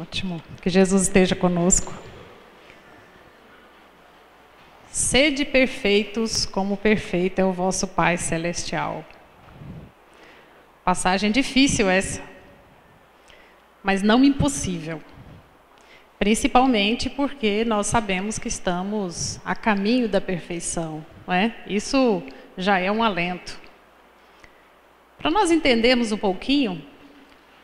Ótimo, que Jesus esteja conosco. Sede perfeitos, como perfeito é o vosso Pai Celestial. Passagem difícil essa, mas não impossível. Principalmente porque nós sabemos que estamos a caminho da perfeição, não é? Isso já é um alento. Para nós entendermos um pouquinho,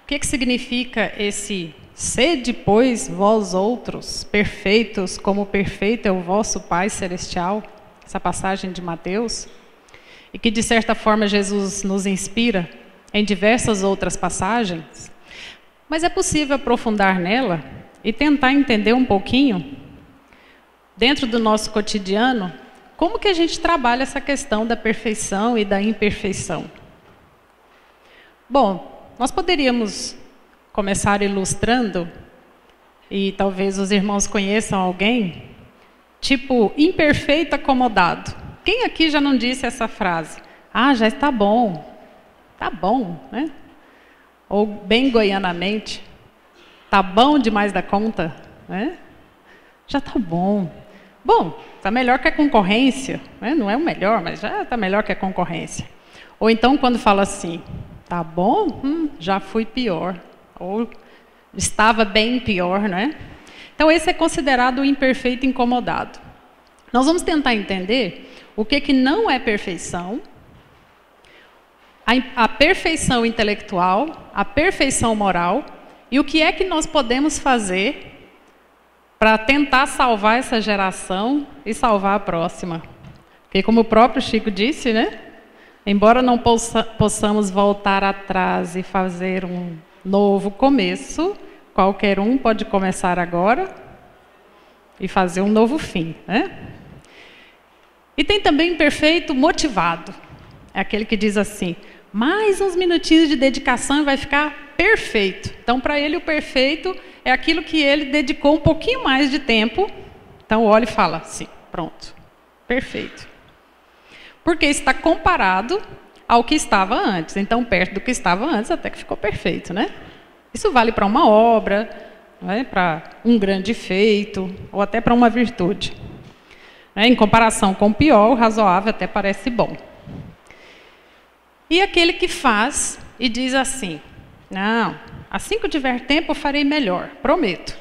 o que significa esse sede, pois, vós outros, perfeitos, como perfeito é o vosso Pai Celestial, essa passagem de Mateus, e que de certa forma Jesus nos inspira em diversas outras passagens, mas é possível aprofundar nela e tentar entender um pouquinho, dentro do nosso cotidiano, como que a gente trabalha essa questão da perfeição e da imperfeição. Bom, nós poderíamos começar ilustrando, e talvez os irmãos conheçam alguém, tipo imperfeito acomodado. Quem aqui já não disse essa frase? Ah, já está bom. Tá bom, né? Ou bem goianamente, tá bom demais da conta, né? Já tá bom. Bom, tá melhor que a concorrência, né? Não é o melhor, mas já tá melhor que a concorrência. Ou então quando fala assim, tá bom? Já fui pior. Ou estava bem pior, né? Então esse é considerado o imperfeito incomodado. Nós vamos tentar entender o que não é perfeição, a perfeição intelectual, a perfeição moral, e o que é que nós podemos fazer para tentar salvar essa geração e salvar a próxima. Porque como o próprio Chico disse, né? Embora não possamos voltar atrás e fazer um novo começo, qualquer um pode começar agora e fazer um novo fim, né? E tem também perfeito motivado. É aquele que diz assim, mais uns minutinhos de dedicação e vai ficar perfeito. Então, para ele, o perfeito é aquilo que ele dedicou um pouquinho mais de tempo. Então, olha e fala assim, pronto, perfeito. Porque está comparado ao que estava antes. Então, perto do que estava antes, até que ficou perfeito, né? Isso vale para uma obra, né? Para um grande feito, ou até para uma virtude. Em comparação com o pior, o razoável até parece bom. E aquele que faz e diz assim, não, assim que eu tiver tempo eu farei melhor, prometo.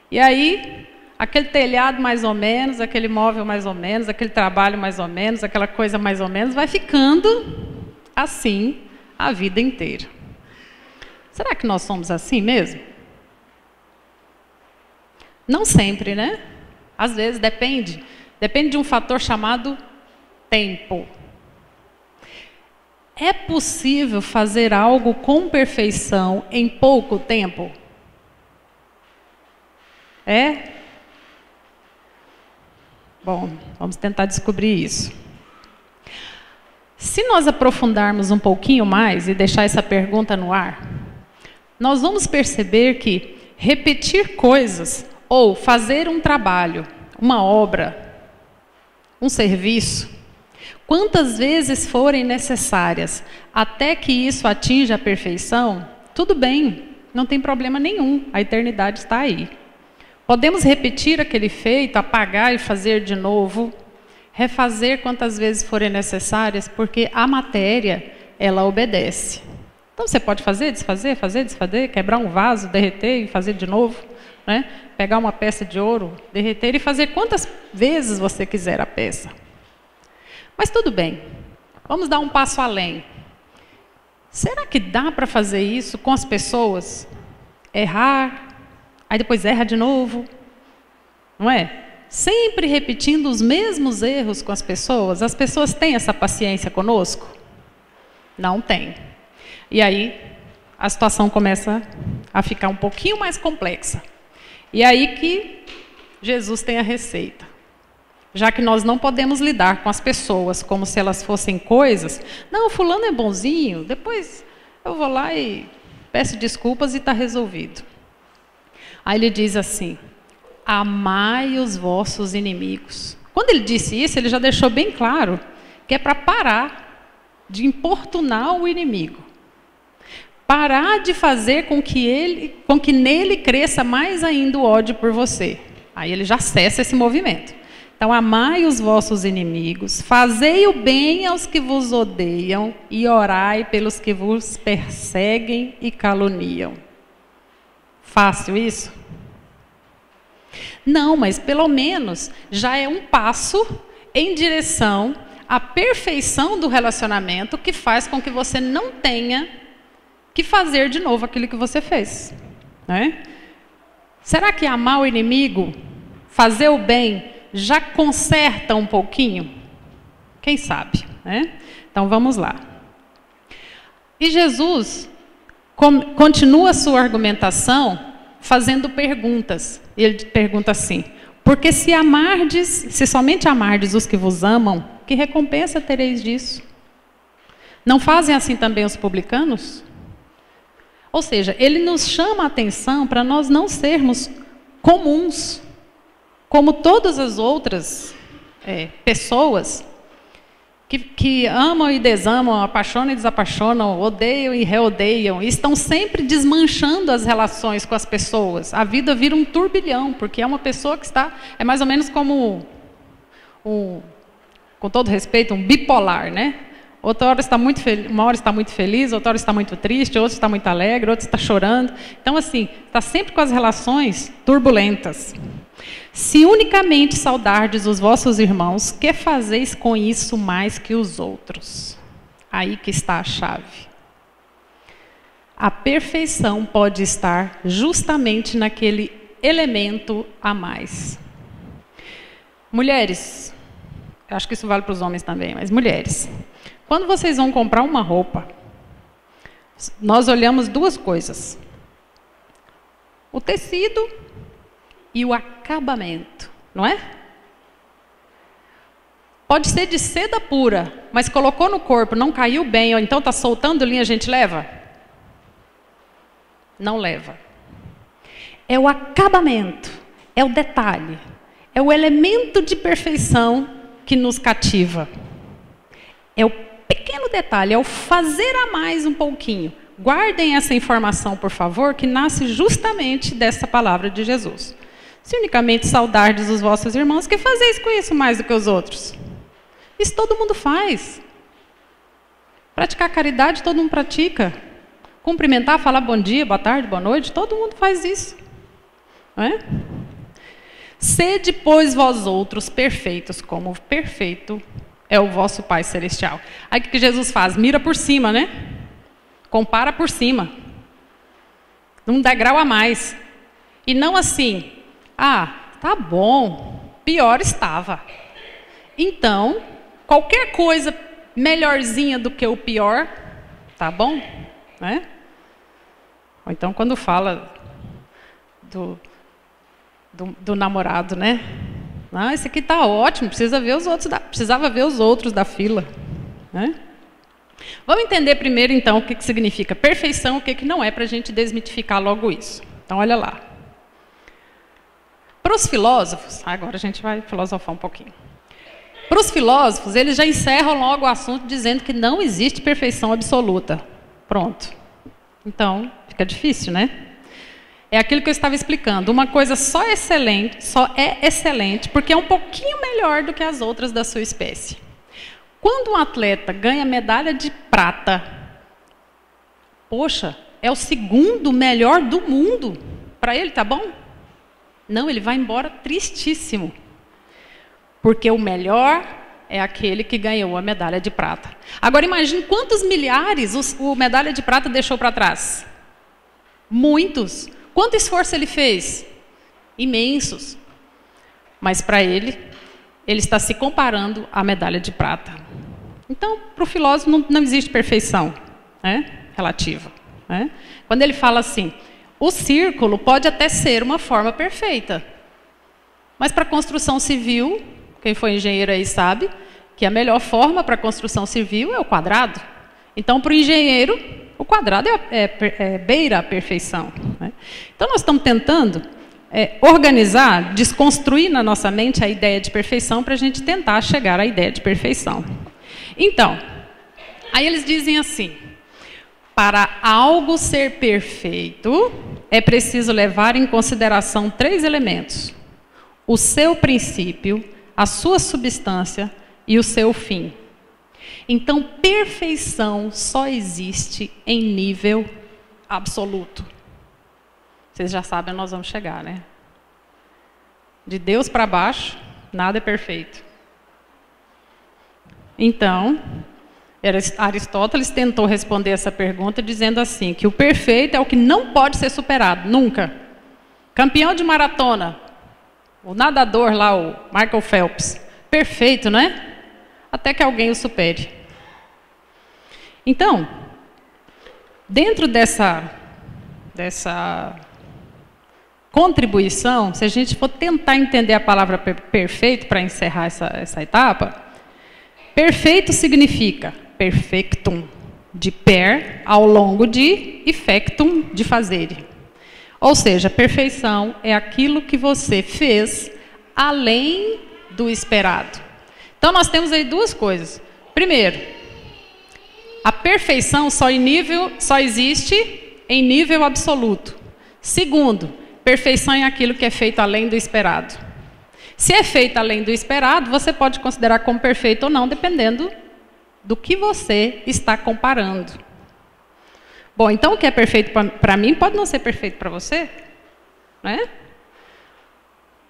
E aí, aquele telhado mais ou menos, aquele móvel mais ou menos, aquele trabalho mais ou menos, aquela coisa mais ou menos, vai ficando assim a vida inteira. Será que nós somos assim mesmo? Não sempre, né? Às vezes depende de um fator chamado tempo. É possível fazer algo com perfeição em pouco tempo? É? Bom, vamos tentar descobrir isso. Se nós aprofundarmos um pouquinho mais e deixar essa pergunta no ar, nós vamos perceber que repetir coisas ou fazer um trabalho, uma obra, um serviço, quantas vezes forem necessárias até que isso atinja a perfeição, tudo bem, não tem problema nenhum, a eternidade está aí. Podemos repetir aquele feito, apagar e fazer de novo, refazer quantas vezes forem necessárias, porque a matéria, ela obedece. Então você pode fazer, desfazer, quebrar um vaso, derreter e fazer de novo, né? Pegar uma peça de ouro, derreter e fazer quantas vezes você quiser a peça. Mas tudo bem, vamos dar um passo além. Será que dá para fazer isso com as pessoas? Errar, aí depois erra de novo, não é? Sempre repetindo os mesmos erros com as pessoas têm essa paciência conosco? Não tem. E aí a situação começa a ficar um pouquinho mais complexa. E aí que Jesus tem a receita. Já que nós não podemos lidar com as pessoas como se elas fossem coisas, não, fulano é bonzinho, depois eu vou lá e peço desculpas e está resolvido. Aí ele diz assim, amai os vossos inimigos. Quando ele disse isso, ele já deixou bem claro que é para parar de importunar o inimigo. parar de fazer com que nele cresça mais ainda o ódio por você. Aí ele já cessa esse movimento. Então, amai os vossos inimigos, fazei o bem aos que vos odeiam e orai pelos que vos perseguem e caluniam. Fácil isso? Não, mas pelo menos já é um passo em direção à perfeição do relacionamento que faz com que você não tenha que fazer de novo aquilo que você fez. Né? Será que amar o inimigo, fazer o bem, já conserta um pouquinho? Quem sabe, né? Então vamos lá. E Jesus continua a sua argumentação fazendo perguntas. Ele pergunta assim: porque se somente amardes os que vos amam, que recompensa tereis disso? Não fazem assim também os publicanos? Ou seja, ele nos chama a atenção para nós não sermos comuns, como todas as outras pessoas que amam e desamam, apaixonam e desapaixonam, odeiam e reodeiam, e estão sempre desmanchando as relações com as pessoas. A vida vira um turbilhão, porque é uma pessoa que é mais ou menos como, com todo respeito, um bipolar, né? Outra hora está muito uma hora está muito feliz, outra hora está muito triste, outra está muito alegre, outra está chorando. Então, assim, está sempre com as relações turbulentas. Se unicamente saudardes os vossos irmãos, que fazeis com isso mais que os outros? Aí que está a chave. A perfeição pode estar justamente naquele elemento a mais. Mulheres, eu acho que isso vale para os homens também, mas mulheres, quando vocês vão comprar uma roupa, nós olhamos duas coisas: o tecido e o acabamento, não é? Pode ser de seda pura, mas colocou no corpo, não caiu bem, ou então está soltando linha, a gente leva? Não leva. É o acabamento, é o detalhe, é o elemento de perfeição que nos cativa. É o pequeno detalhe, é o fazer a mais um pouquinho. Guardem essa informação, por favor, que nasce justamente dessa palavra de Jesus. Se unicamente saudardes os vossos irmãos, que fazeis com isso mais do que os outros? Isso todo mundo faz. Praticar caridade, todo mundo pratica. Cumprimentar, falar bom dia, boa tarde, boa noite, todo mundo faz isso. Não é? Sede, pois, vós outros perfeitos, como perfeito é o vosso Pai Celestial. Aí o que Jesus faz? Mira por cima, né? Compara por cima. Um degrau a mais. E não assim: tá bom, pior estava. Então, qualquer coisa melhorzinha do que o pior, tá bom? Né? Ou então quando fala do namorado, né? Esse aqui tá ótimo, precisava ver os outros da fila. Né? Vamos entender primeiro, então, o que significa perfeição, o que não é, para a gente desmitificar logo isso. Então, olha lá. Para os filósofos, agora a gente vai filosofar um pouquinho. Para os filósofos, eles já encerram logo o assunto dizendo que não existe perfeição absoluta. Pronto. Então, fica difícil, né? É aquilo que eu estava explicando. Uma coisa só é excelente porque é um pouquinho melhor do que as outras da sua espécie. Quando um atleta ganha medalha de prata, poxa, é o segundo melhor do mundo. Para ele, tá bom? Não, ele vai embora tristíssimo. Porque o melhor é aquele que ganhou a medalha de prata. Agora imagine quantos milhares o medalha de prata deixou para trás. Muitos. Quanto esforço ele fez? Imensos. Mas para ele está se comparando à medalha de prata. Então, para o filósofo não existe perfeição, né? Relativa. Né? Quando ele fala assim, o círculo pode até ser uma forma perfeita. Mas para a construção civil, quem foi engenheiro aí sabe que a melhor forma para a construção civil é o quadrado. Então, para o engenheiro, o quadrado beira a perfeição. Né? Então, nós estamos tentando organizar, desconstruir na nossa mente a ideia de perfeição para a gente tentar chegar à ideia de perfeição. Então, aí eles dizem assim, Para algo ser perfeito, é preciso levar em consideração 3 elementos: o seu princípio, a sua substância e o seu fim. Então, perfeição só existe em nível absoluto. Vocês já sabem onde nós vamos chegar, né? De Deus para baixo, nada é perfeito. Então, Aristóteles tentou responder essa pergunta dizendo assim, que o perfeito é o que não pode ser superado, nunca. Campeão de maratona, o nadador lá, o Michael Phelps, perfeito, né? Até que alguém o supere. Então, dentro dessa contribuição, se a gente for tentar entender a palavra perfeito para encerrar essa etapa, perfeito significa perfectum, de per, ao longo de, e fectum, de fazer. Ou seja, perfeição é aquilo que você fez além do esperado. Então, nós temos aí 2 coisas. Primeiro, a perfeição só existe em nível absoluto. Segundo, perfeição é aquilo que é feito além do esperado. Se é feito além do esperado, você pode considerar como perfeito ou não, dependendo do que você está comparando. Bom, então o que é perfeito para mim pode não ser perfeito para você, né?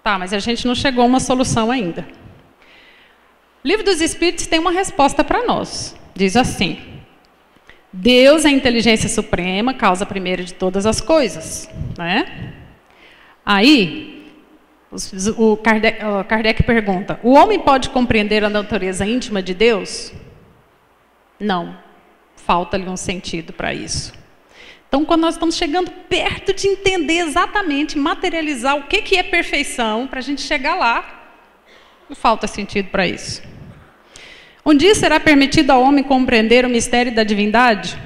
Tá, mas a gente não chegou a uma solução ainda. O Livro dos Espíritos tem uma resposta para nós. Diz assim: Deus é a inteligência suprema, causa primeira de todas as coisas, né? Aí, o Kardec pergunta: o homem pode compreender a natureza íntima de Deus? Não. Falta-lhe um sentido para isso. Então, quando nós estamos chegando perto de entender exatamente, materializar o que é perfeição, para a gente chegar lá, não falta sentido para isso. Um dia será permitido ao homem compreender o mistério da divindade?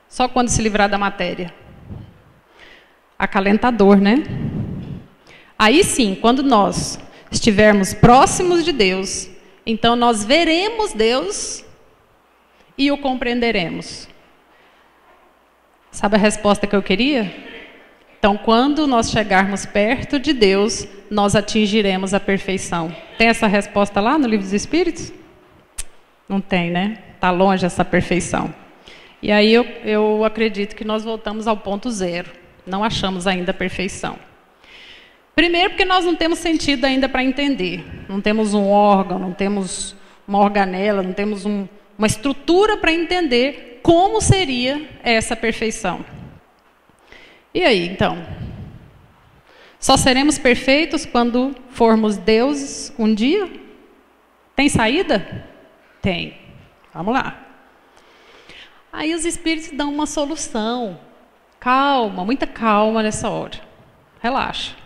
Só quando se livrar da matéria. Acalentador, né? Aí sim, quando nós estivermos próximos de Deus, então nós veremos Deus e o compreenderemos. Sabe a resposta que eu queria? Então, quando nós chegarmos perto de Deus, nós atingiremos a perfeição. Tem essa resposta lá no Livro dos Espíritos? Não tem, né? Está longe essa perfeição. E aí eu acredito que nós voltamos ao ponto zero. Não achamos ainda a perfeição. Primeiro porque nós não temos sentido ainda para entender. Não temos um órgão, não temos uma organela, não temos uma estrutura para entender como seria essa perfeição. E aí, então? Só seremos perfeitos quando formos deuses um dia? Tem saída? Tem. Vamos lá. Aí os espíritos dão uma solução. Calma, muita calma nessa hora. Relaxa.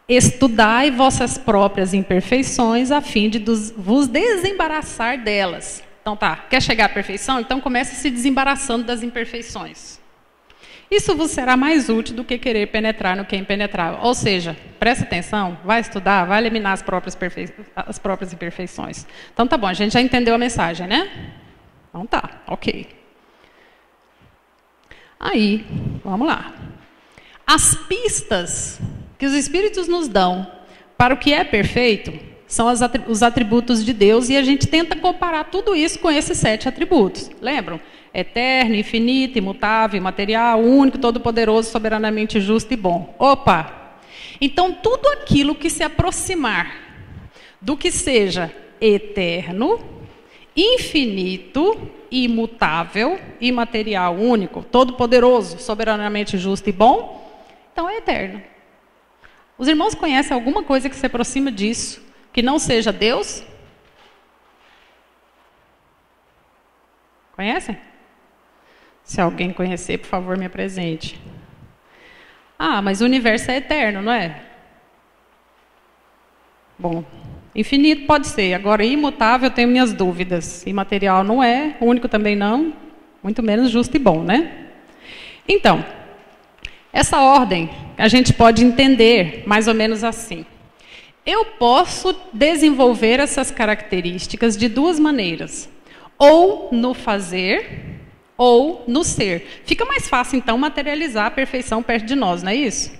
Estudai vossas próprias imperfeições a fim de vos desembaraçar delas. Então tá, quer chegar à perfeição? Então comece se desembaraçando das imperfeições. Isso vos será mais útil do que querer penetrar no que é impenetrável. Ou seja, presta atenção, vai estudar, vai eliminar as próprias imperfeições. Então tá bom, a gente já entendeu a mensagem, né? Então tá, ok. Aí, vamos lá. As pistas que os espíritos nos dão para o que é perfeito são os atributos de Deus, e a gente tenta comparar tudo isso com esses 7 atributos. Lembram? Eterno, infinito, imutável, imaterial, único, todo-poderoso, soberanamente justo e bom. Opa! Então, tudo aquilo que se aproximar do que seja eterno, infinito, imutável, imaterial, único, todo-poderoso, soberanamente justo e bom, então é eterno. Os irmãos conhecem alguma coisa que se aproxima disso, que não seja Deus? Conhecem? Se alguém conhecer, por favor, me apresente. Ah, mas o universo é eterno, não é? Bom, infinito pode ser. Agora, imutável, eu tenho minhas dúvidas. Imaterial não é, único também não, muito menos justo e bom, né? Então, essa ordem a gente pode entender mais ou menos assim. Eu posso desenvolver essas características de 2 maneiras. Ou no fazer, ou no ser. Fica mais fácil, então, materializar a perfeição perto de nós, não é isso?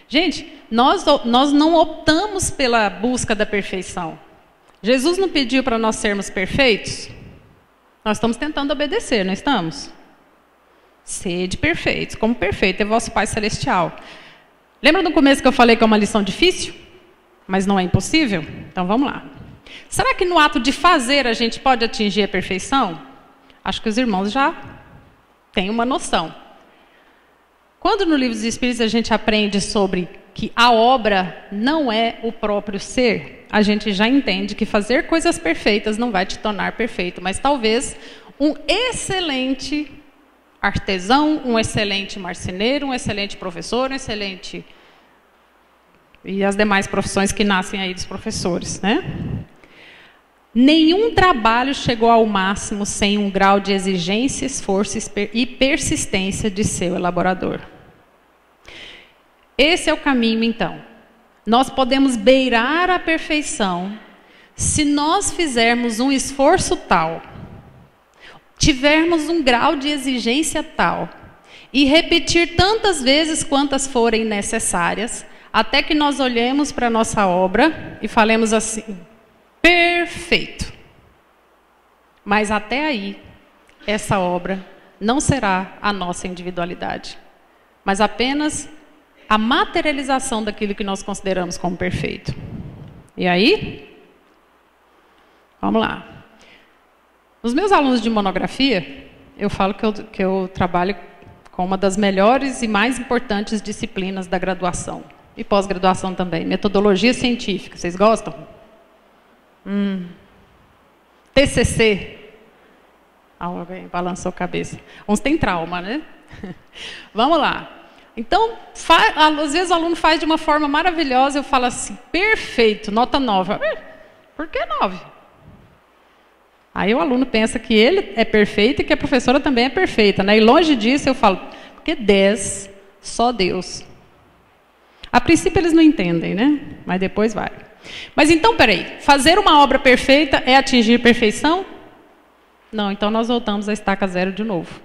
Gente, nós não optamos pela busca da perfeição. Jesus não pediu para nós sermos perfeitos? Nós estamos tentando obedecer, não estamos? Sede perfeitos, como perfeito é vosso Pai Celestial. Lembra no começo que eu falei que é uma lição difícil? Mas não é impossível? Então vamos lá. Será que no ato de fazer a gente pode atingir a perfeição? Acho que os irmãos já têm uma noção. Quando no Livro dos Espíritos a gente aprende sobre que a obra não é o próprio ser, a gente já entende que fazer coisas perfeitas não vai te tornar perfeito, mas talvez um excelente artesão, um excelente marceneiro, um excelente professor, um excelente... e as demais profissões que nascem aí dos professores, né? Nenhum trabalho chegou ao máximo sem um grau de exigência, esforço e persistência de seu elaborador. Esse é o caminho, então. Nós podemos beirar a perfeição se nós fizermos um esforço tal, tivermos um grau de exigência tal, e repetir tantas vezes quantas forem necessárias, até que nós olhemos para a nossa obra e falemos assim: perfeito. Mas até aí, essa obra não será a nossa individualidade, mas apenas a materialização daquilo que nós consideramos como perfeito. E aí? Vamos lá. Os meus alunos de monografia, eu falo que eu trabalho com uma das melhores e mais importantes disciplinas da graduação. E pós-graduação também. Metodologia científica. Vocês gostam? TCC. Alguém balançou a cabeça. Uns têm trauma, né? Vamos lá. Então, às vezes o aluno faz de uma forma maravilhosa, eu falo assim: perfeito, nota 9. Por que 9? Aí o aluno pensa que ele é perfeito e que a professora também é perfeita, né? E longe disso eu falo: porque 10, só Deus. A princípio eles não entendem, né? Mas depois vai. Mas então, peraí, fazer uma obra perfeita é atingir perfeição? Não, então nós voltamos à estaca zero de novo.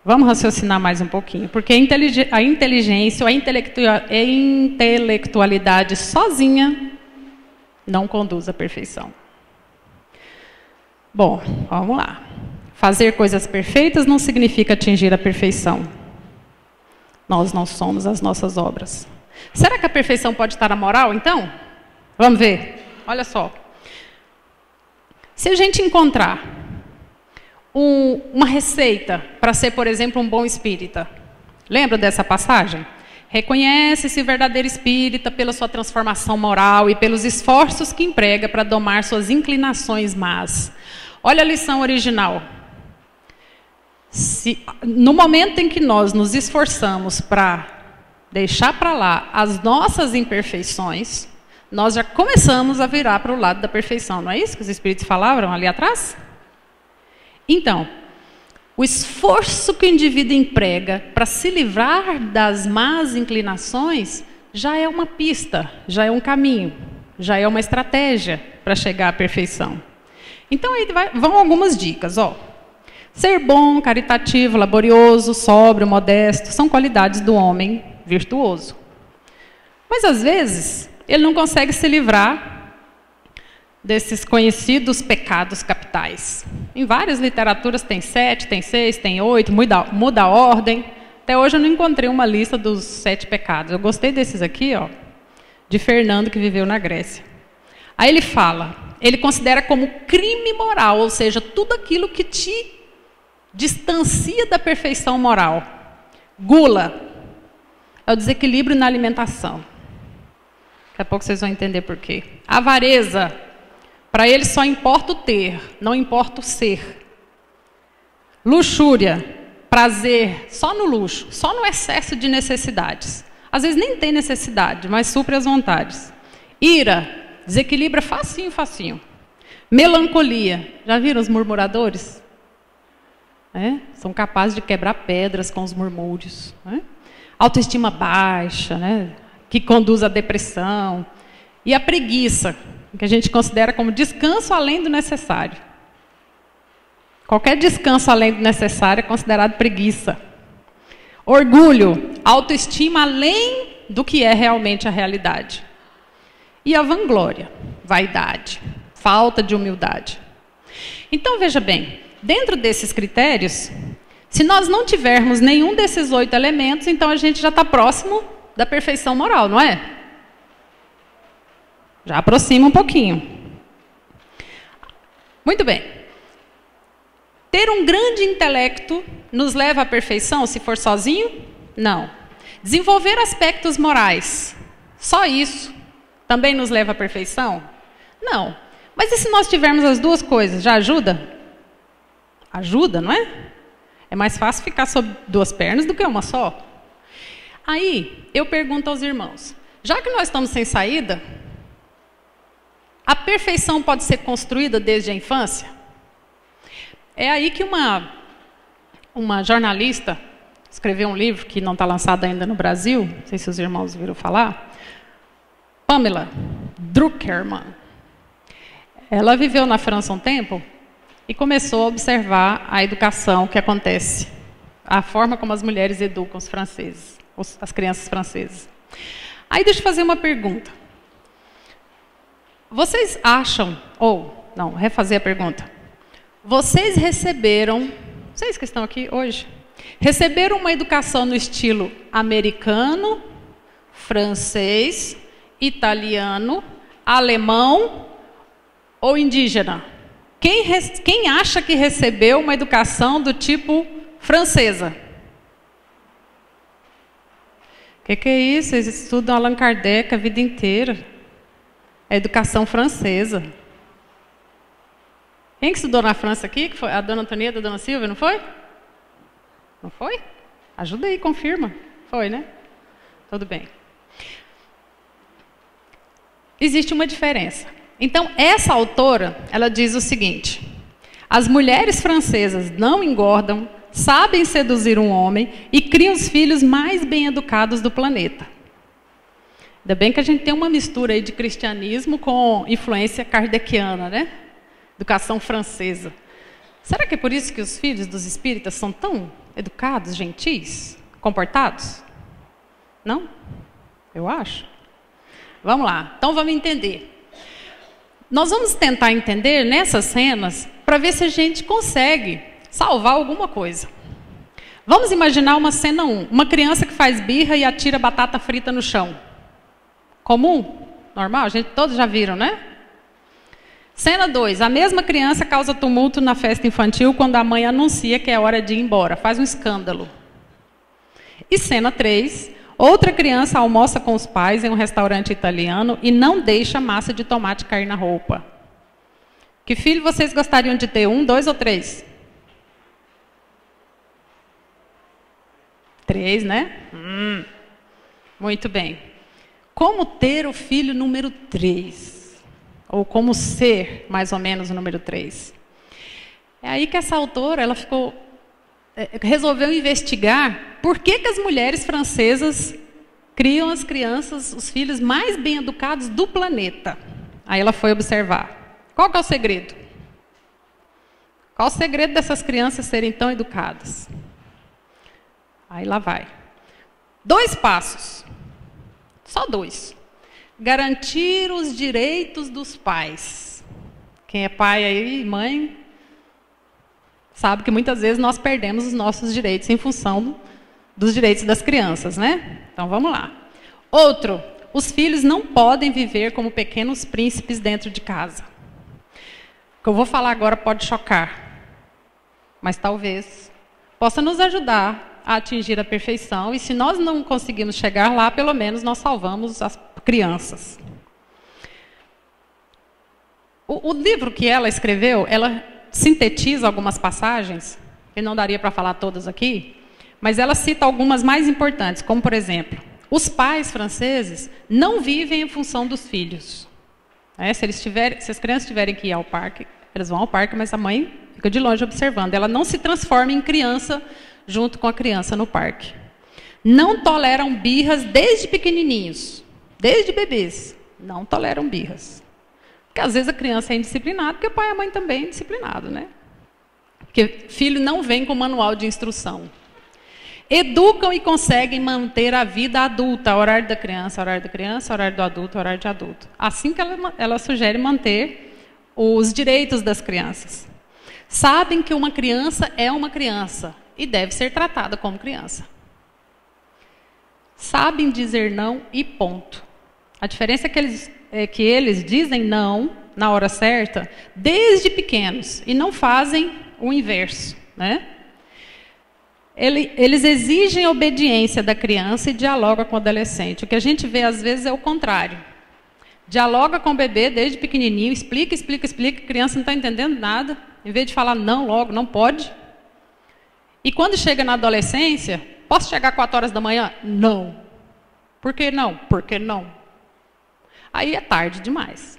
Vamos raciocinar mais um pouquinho, porque a inteligência ou a intelectualidade sozinha não conduz à perfeição. Bom, vamos lá. Fazer coisas perfeitas não significa atingir a perfeição. Nós não somos as nossas obras. Será que a perfeição pode estar na moral, então? Vamos ver. Olha só. Se a gente encontrar uma receita para ser, por exemplo, um bom espírita. Lembra dessa passagem? Reconhece-se verdadeiro espírita pela sua transformação moral e pelos esforços que emprega para domar suas inclinações más. Olha a lição original. No momento em que nós nos esforçamos para deixar para lá as nossas imperfeições, nós já começamos a virar para o lado da perfeição. Não é isso que os espíritos falavam ali atrás? Então, o esforço que o indivíduo emprega para se livrar das más inclinações já é uma pista, já é um caminho, já é uma estratégia para chegar à perfeição. Então, aí vão algumas dicas. Ó. Ser bom, caritativo, laborioso, sóbrio, modesto, são qualidades do homem virtuoso. Mas, às vezes, ele não consegue se livrar desses conhecidos pecados capitais. Em várias literaturas tem 7, tem 6, tem 8, muda a ordem. Até hoje eu não encontrei uma lista dos 7 pecados. Eu gostei desses aqui, ó, de Fernando, que viveu na Grécia. Aí ele fala, ele considera como crime moral, ou seja, tudo aquilo que te distancia da perfeição moral. Gula é o desequilíbrio na alimentação. Daqui a pouco vocês vão entender por quê. Avareza. Para ele só importa o ter, não importa o ser. Luxúria, prazer, só no luxo, só no excesso de necessidades. Às vezes nem tem necessidade, mas supre as vontades. Ira, desequilibra facinho, facinho. Melancolia, já viram os murmuradores? São capazes de quebrar pedras com os murmúrios. Autoestima baixa, que conduz à depressão. E a preguiça, que a gente considera como descanso além do necessário. Qualquer descanso além do necessário é considerado preguiça. Orgulho, autoestima além do que é realmente a realidade. E a vanglória, vaidade, falta de humildade. Então, veja bem, dentro desses critérios, se nós não tivermos nenhum desses 8 elementos, então a gente já está próximo da perfeição moral, não é? Já aproxima um pouquinho. Muito bem. Ter um grande intelecto nos leva à perfeição se for sozinho? Não. Desenvolver aspectos morais, só isso, também nos leva à perfeição? Não. Mas e se nós tivermos as duas coisas, já ajuda? Ajuda, não é? É mais fácil ficar sob 2 pernas do que uma só. Aí, eu pergunto aos irmãos, já que nós estamos sem saída, a perfeição pode ser construída desde a infância? É aí que uma jornalista escreveu um livro que não está lançado ainda no Brasil, não sei se os irmãos viram falar, Pamela Druckerman. Ela viveu na França um tempo e começou a observar a educação que acontece, a forma como as mulheres educam os franceses, as crianças francesas. Aí deixa eu fazer uma pergunta. Vocês acham, refazer a pergunta. Vocês receberam, vocês que estão aqui hoje, receberam uma educação no estilo americano, francês, italiano, alemão ou indígena? Quem acha que recebeu uma educação do tipo francesa? O que é isso? Eles estudam Allan Kardec a vida inteira. É educação francesa. Quem que estudou na França aqui? Que foi a dona Antonieta e a dona Silvia, não foi? Não foi? Ajuda aí, confirma. Foi, né? Tudo bem. Existe uma diferença. Então, essa autora, ela diz o seguinte: as mulheres francesas não engordam, sabem seduzir um homem e criam os filhos mais bem educados do planeta. Ainda bem que a gente tem uma mistura aí de cristianismo com influência kardeciana, né? Educação francesa. Será que é por isso que os filhos dos espíritas são tão educados, gentis, comportados? Não? Eu acho. Vamos lá, então vamos entender. Nós vamos tentar entender nessas cenas para ver se a gente consegue salvar alguma coisa. Vamos imaginar uma cena 1. Uma criança que faz birra e atira batata frita no chão. Comum? Normal? A gente todos já viram, né? Cena 2. A mesma criança causa tumulto na festa infantil quando a mãe anuncia que é hora de ir embora. Faz um escândalo. E cena 3. Outra criança almoça com os pais em um restaurante italiano e não deixa massa de tomate cair na roupa. Que filho vocês gostariam de ter? 1, 2 ou 3? 3, né? Muito bem. Como ter o filho número 3? Ou como ser, mais ou menos, o número 3? É aí que essa autora resolveu investigar por que as mulheres francesas criam as crianças, os filhos mais bem educados do planeta. Aí ela foi observar. Qual que é o segredo? Qual o segredo dessas crianças serem tão educadas? Aí lá vai. 2 passos. Só 2. Garantir os direitos dos pais. Quem é pai aí, mãe, sabe que muitas vezes nós perdemos os nossos direitos em função dos direitos das crianças, né? Então vamos lá. Outro, os filhos não podem viver como pequenos príncipes dentro de casa. O que eu vou falar agora pode chocar, mas talvez possa nos ajudar a atingir a perfeição, e se nós não conseguimos chegar lá, pelo menos nós salvamos as crianças. O livro que ela escreveu, ela sintetiza algumas passagens, que não daria para falar todas aqui, mas ela cita algumas mais importantes, como por exemplo, os pais franceses não vivem em função dos filhos. Se as crianças tiverem que ir ao parque, eles vão ao parque, mas a mãe fica de longe observando. Ela não se transforma em criança junto com a criança no parque. Não toleram birras desde pequenininhos, desde bebês. Não toleram birras. Porque às vezes a criança é indisciplinada, porque o pai e a mãe também é indisciplinado, né? Porque filho não vem com manual de instrução. Educam e conseguem manter a vida adulta, horário da criança, horário do adulto, horário de adulto. Assim que ela sugere manter os direitos das crianças. Sabem que uma criança é uma criança e deve ser tratada como criança. Sabem dizer não e ponto. A diferença é que eles dizem não na hora certa desde pequenos e não fazem o inverso, né? Eles exigem obediência da criança e dialogam com o adolescente. O que a gente vê às vezes é o contrário. Dialoga com o bebê desde pequenininho, explica, a criança não está entendendo nada. Em vez de falar não logo, não pode. E quando chega na adolescência, posso chegar 4 horas da manhã? Não. Por que não? Porque não. Aí é tarde demais.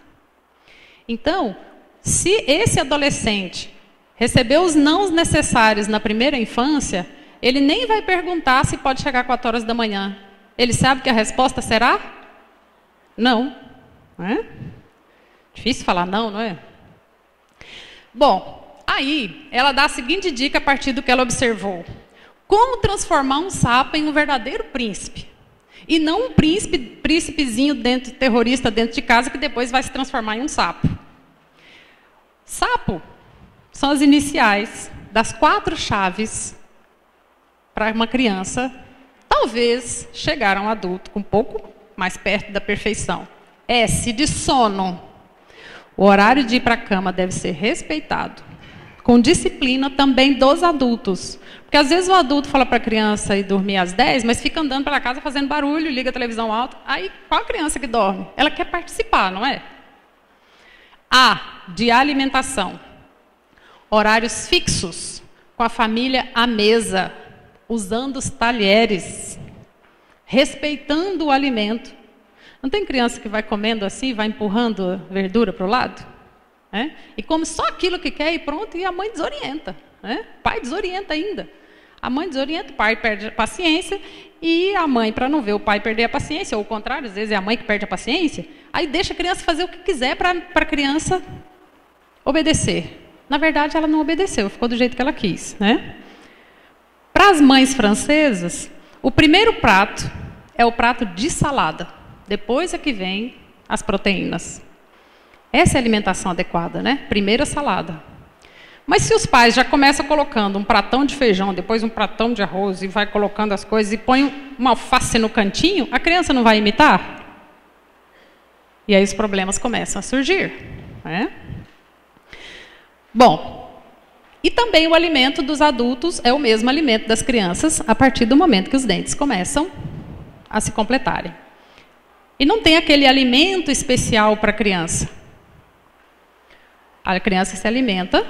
Então, se esse adolescente recebeu os nãos necessários na primeira infância, ele nem vai perguntar se pode chegar 4 horas da manhã. Ele sabe que a resposta será não. Não é? Difícil falar não, não é? Bom, aí ela dá a seguinte dica a partir do que ela observou. Como transformar um sapo em um verdadeiro príncipe? E não um príncipezinho terrorista dentro de casa que depois vai se transformar em um sapo. Sapo são as iniciais das 4 chaves para uma criança, talvez chegar a um adulto um pouco mais perto da perfeição. S de sono. O horário de ir para a cama deve ser respeitado, com disciplina também dos adultos. Porque às vezes o adulto fala para a criança ir dormir às 10, mas fica andando pela casa fazendo barulho, liga a televisão alta. Aí, qual a criança que dorme? Ela quer participar, não é? A, de alimentação. Horários fixos, com a família à mesa, usando os talheres, respeitando o alimento. Não tem criança que vai comendo assim, vai empurrando a verdura para o lado? É? E come só aquilo que quer e pronto, e a mãe desorienta. É? O pai desorienta ainda. A mãe desorienta, o pai perde a paciência, e a mãe, para não ver o pai perder a paciência, ou o contrário, às vezes é a mãe que perde a paciência, aí deixa a criança fazer o que quiser para a criança obedecer. Na verdade, ela não obedeceu, ficou do jeito que ela quis. Né? Para as mães francesas, o primeiro prato é o prato de salada. Depois é que vem as proteínas. Essa é a alimentação adequada, né? Primeiro a salada. Mas se os pais já começam colocando um pratão de feijão, depois um pratão de arroz, e vai colocando as coisas, e põe uma alface no cantinho, a criança não vai imitar? E aí os problemas começam a surgir. Né? Bom, e também o alimento dos adultos é o mesmo alimento das crianças, a partir do momento que os dentes começam a se completarem. E não tem aquele alimento especial para a criança. A criança se alimenta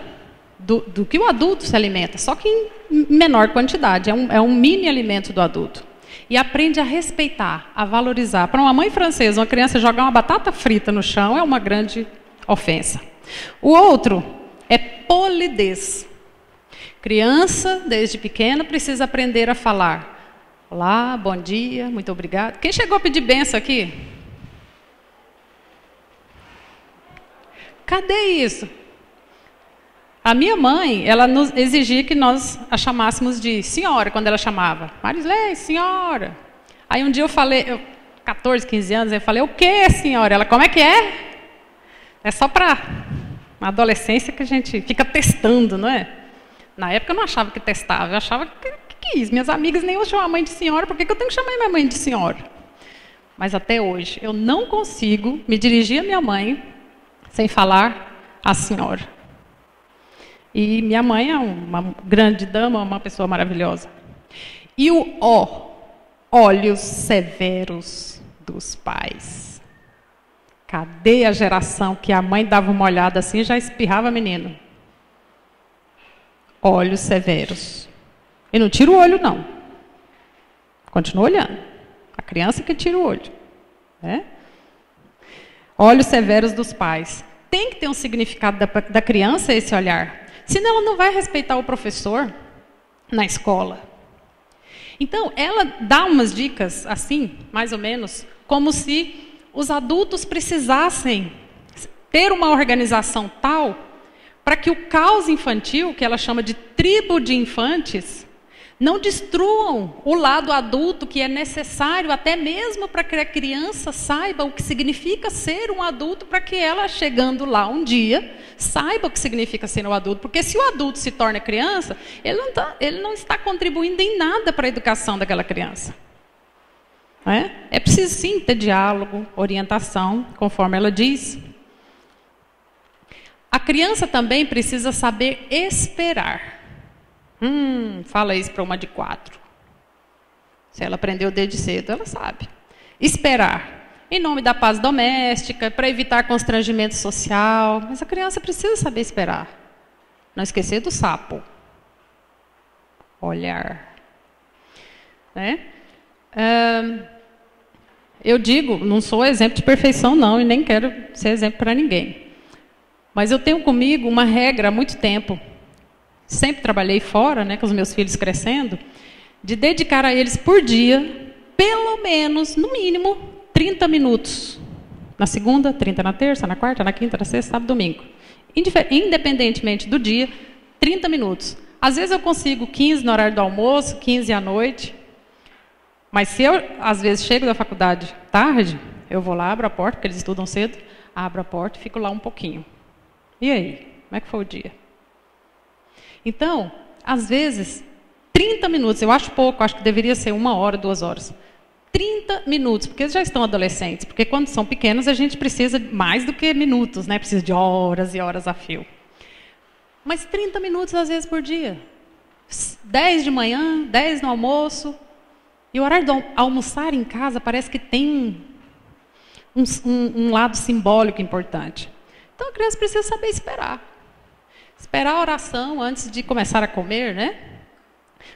do que o adulto se alimenta, só que em menor quantidade. É um mini alimento do adulto. E aprende a respeitar, a valorizar. Para uma mãe francesa, uma criança jogar uma batata frita no chão é uma grande ofensa. O outro é polidez. Criança, desde pequena, precisa aprender a falar. Olá, bom dia, muito obrigado. Quem chegou a pedir benção aqui? Cadê isso? A minha mãe, ela nos exigia que nós a chamássemos de senhora, quando ela chamava. Marisley, senhora. Aí um dia eu falei, 14, 15 anos, eu falei, o que, senhora? Ela, como é que é? É só para na adolescência que a gente fica testando, não é? Na época eu não achava que testava, eu achava que é isso? Minhas amigas nem usam a mãe de senhora, por que eu tenho que chamar minha mãe de senhora? Mas até hoje, eu não consigo me dirigir à minha mãe sem falar a senhora. E minha mãe é uma grande dama, uma pessoa maravilhosa. E o olhos severos dos pais. Cadê a geração que a mãe dava uma olhada assim e já espirrava menino? Olhos severos. E não tira o olho, não. Continua olhando. A criança que tira o olho. Né? Olhos severos dos pais. Tem que ter um significado da criança esse olhar. Senão ela não vai respeitar o professor na escola. Então, ela dá umas dicas, assim, mais ou menos, como se os adultos precisassem ter uma organização tal para que o caos infantil, que ela chama de tribo de infantes, não destruam o lado adulto que é necessário até mesmo para que a criança saiba o que significa ser um adulto, para que ela, chegando lá um dia, saiba o que significa ser um adulto. Porque se o adulto se torna criança, ele não está contribuindo em nada para a educação daquela criança. É preciso sim ter diálogo, orientação, conforme ela diz. A criança também precisa saber esperar. Fala isso para uma de 4. Se ela aprendeu desde cedo, ela sabe. Esperar. Em nome da paz doméstica, para evitar constrangimento social. Mas a criança precisa saber esperar. Não esquecer do sapo. Olhar. Né? Eu digo, não sou exemplo de perfeição não, e nem quero ser exemplo para ninguém. Mas eu tenho comigo uma regra há muito tempo. Sempre trabalhei fora, né, com os meus filhos crescendo, de dedicar a eles por dia, pelo menos, no mínimo, 30 minutos. Na segunda, 30 na terça, na quarta, na quinta, na sexta, sábado, domingo. Independentemente do dia, 30 minutos. Às vezes eu consigo 15 no horário do almoço, 15 à noite. Mas se eu, às vezes, chego da faculdade tarde, eu vou lá, abro a porta, porque eles estudam cedo, abro a porta e fico lá um pouquinho. E aí? Como é que foi o dia? Então, às vezes, 30 minutos, eu acho pouco, acho que deveria ser 1 hora, 2 horas. 30 minutos, porque eles já estão adolescentes, porque quando são pequenos a gente precisa mais do que minutos, né? Precisa de horas e horas a fio. Mas 30 minutos às vezes por dia. 10 de manhã, 10 no almoço. E o horário de almoçar em casa parece que tem um lado simbólico importante. Então a criança precisa saber esperar. Esperar a oração antes de começar a comer, né?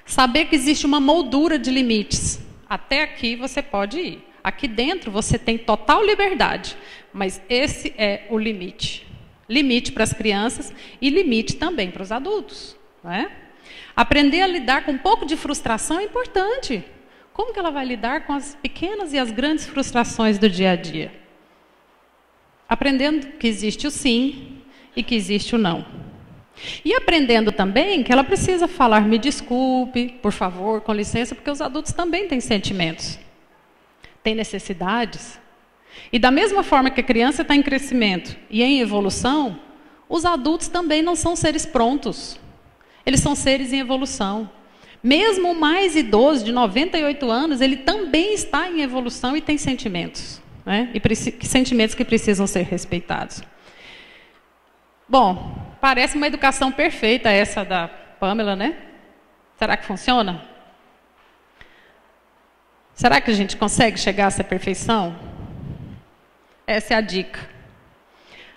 Saber que existe uma moldura de limites. Até aqui você pode ir. Aqui dentro você tem total liberdade. Mas esse é o limite. Limite para as crianças e limite também para os adultos. Não é? Aprender a lidar com um pouco de frustração é importante. Como que ela vai lidar com as pequenas e as grandes frustrações do dia a dia? Aprendendo que existe o sim e que existe o não. E aprendendo também que ela precisa falar, me desculpe, por favor, com licença, porque os adultos também têm sentimentos, têm necessidades. E da mesma forma que a criança está em crescimento e em evolução, os adultos também não são seres prontos. Eles são seres em evolução. Mesmo o mais idoso, de 98 anos, ele também está em evolução e tem sentimentos, né? E sentimentos que precisam ser respeitados. Bom, parece uma educação perfeita essa da Pamela, né? Será que funciona? Será que a gente consegue chegar a essa perfeição? Essa é a dica.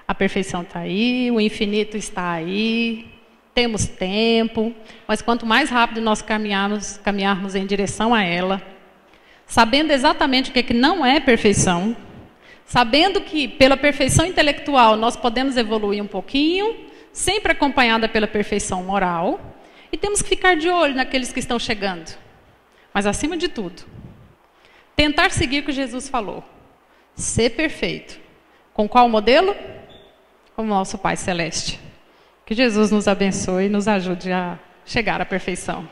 A perfeição está aí, o infinito está aí, temos tempo, mas quanto mais rápido nós caminharmos em direção a ela, sabendo exatamente o que não é perfeição, sabendo que pela perfeição intelectual nós podemos evoluir um pouquinho, sempre acompanhada pela perfeição moral, e temos que ficar de olho naqueles que estão chegando. Mas acima de tudo, tentar seguir o que Jesus falou. Ser perfeito. Com qual modelo? Com o nosso Pai Celeste. Que Jesus nos abençoe e nos ajude a chegar à perfeição.